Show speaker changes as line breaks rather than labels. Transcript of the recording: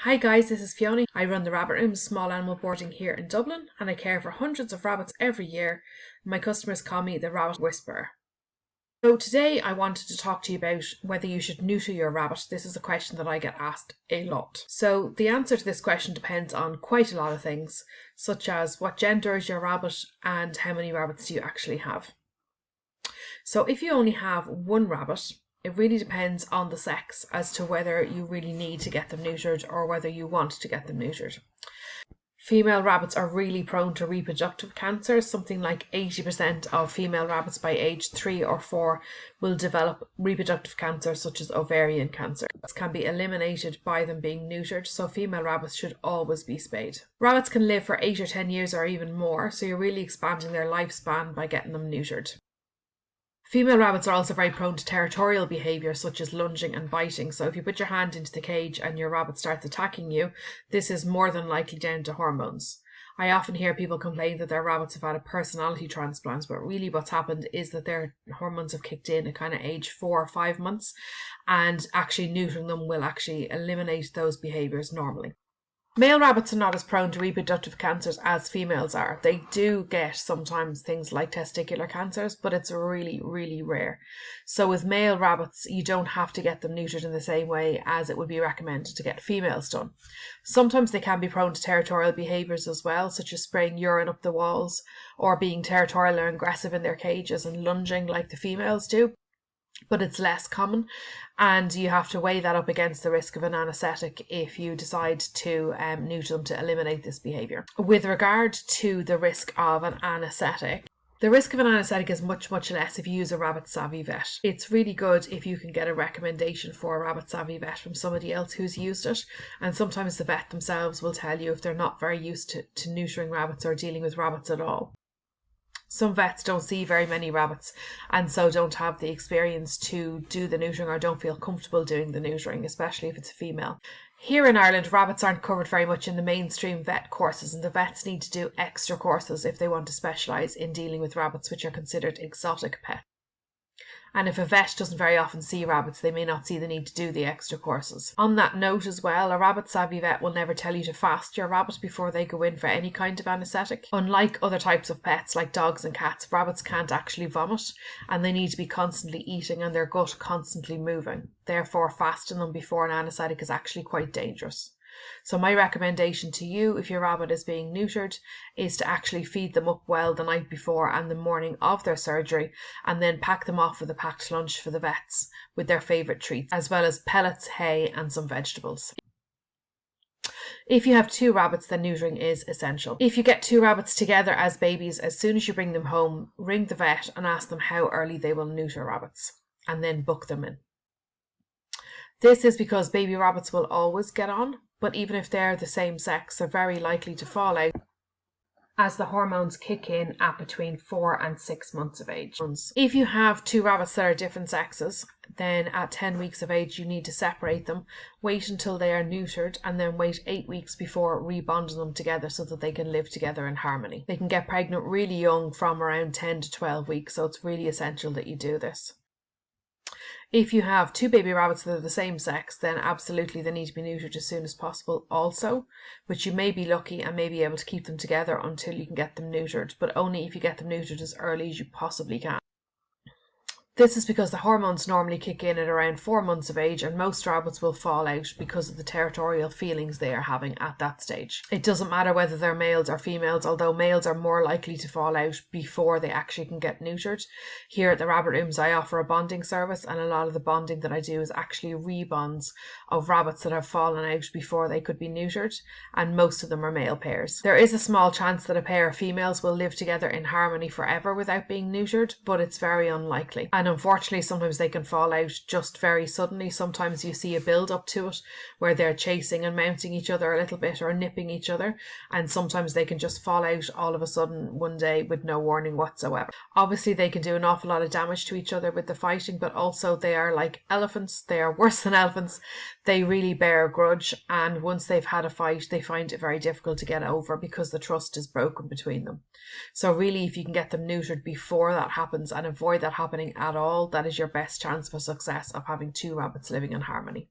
Hi guys, this is Fiona. I run the Rabbit Room small animal boarding here in Dublin and I care for hundreds of rabbits every year. My customers call me the Rabbit Whisperer. So today I wanted to talk to you about whether you should neuter your rabbit. This is a question that I get asked a lot. So the answer to this question depends on quite a lot of things, such as what gender is your rabbit and how many rabbits do you actually have. So if you only have one rabbit, it really depends on the sex as to whether you really need to get them neutered or whether you want to get them neutered. Female rabbits are really prone to reproductive cancer. Something like 80% of female rabbits by age 3 or 4 will develop reproductive cancer such as ovarian cancer. This can be eliminated by them being neutered, so female rabbits should always be spayed. Rabbits can live for 8 or 10 years or even more, so you're really expanding their lifespan by getting them neutered. Female rabbits are also very prone to territorial behaviour such as lunging and biting, so if you put your hand into the cage and your rabbit starts attacking you, this is more than likely down to hormones. I often hear people complain that their rabbits have had a personality transplant, but really what's happened is that their hormones have kicked in at kind of age 4 or 5 months, and actually neutering them will actually eliminate those behaviours normally. Male rabbits are not as prone to reproductive cancers as females are. They do get sometimes things like testicular cancers, but it's really, really rare. So with male rabbits, you don't have to get them neutered in the same way as it would be recommended to get females done. Sometimes they can be prone to territorial behaviours as well, such as spraying urine up the walls or being territorial or aggressive in their cages and lunging like the females do. But it's less common, and you have to weigh that up against the risk of an anaesthetic if you decide to neuter them to eliminate this behaviour. With regard to the risk of an anaesthetic, the risk of an anaesthetic is much less if you use a rabbit savvy vet. It's really good if you can get a recommendation for a rabbit savvy vet from somebody else who's used it, and sometimes the vet themselves will tell you if they're not very used to neutering rabbits or dealing with rabbits at all. Some vets don't see very many rabbits and so don't have the experience to do the neutering or don't feel comfortable doing the neutering, especially if it's a female. Here in Ireland, rabbits aren't covered very much in the mainstream vet courses, and the vets need to do extra courses if they want to specialise in dealing with rabbits, which are considered exotic pets. And if a vet doesn't very often see rabbits, they may not see the need to do the extra courses. On that note as well, a rabbit savvy vet will never tell you to fast your rabbit before they go in for any kind of anaesthetic. Unlike other types of pets like dogs and cats, rabbits can't actually vomit and they need to be constantly eating and their gut constantly moving. Therefore, fasting them before an anaesthetic is actually quite dangerous. So my recommendation to you, if your rabbit is being neutered, is to actually feed them up well the night before and the morning of their surgery, and then pack them off with a packed lunch for the vets with their favourite treats, as well as pellets, hay and some vegetables. If you have 2 rabbits, then neutering is essential. If you get 2 rabbits together as babies, as soon as you bring them home, ring the vet and ask them how early they will neuter rabbits, and then book them in. This is because baby rabbits will always get on, but even if they're the same sex, they're very likely to fall out as the hormones kick in at between 4 and 6 months of age. If you have 2 rabbits that are different sexes, then at 10 weeks of age you need to separate them, wait until they are neutered, and then wait 8 weeks before rebonding them together so that they can live together in harmony. They can get pregnant really young, from around 10 to 12 weeks, so it's really essential that you do this. If you have 2 baby rabbits that are the same sex, then absolutely they need to be neutered as soon as possible also, but you may be lucky and may be able to keep them together until you can get them neutered, but only if you get them neutered as early as you possibly can. This is because the hormones normally kick in at around 4 months of age, and most rabbits will fall out because of the territorial feelings they are having at that stage. It doesn't matter whether they're males or females, although males are more likely to fall out before they actually can get neutered. Here at the Rabbit Rooms I offer a bonding service, and a lot of the bonding that I do is actually rebonds of rabbits that have fallen out before they could be neutered, and most of them are male pairs. There is a small chance that a pair of females will live together in harmony forever without being neutered, but it's very unlikely. And unfortunately, sometimes they can fall out just very suddenly. Sometimes you see a build up to it where they're chasing and mounting each other a little bit or nipping each other, and sometimes they can just fall out all of a sudden one day with no warning whatsoever. Obviously they can do an awful lot of damage to each other with the fighting, but also they are like elephants. They are worse than elephants. They really bear a grudge, and once they've had a fight they find it very difficult to get over because the trust is broken between them. So really, if you can get them neutered before that happens and avoid that happening at all, that is your best chance for success of having 2 rabbits living in harmony.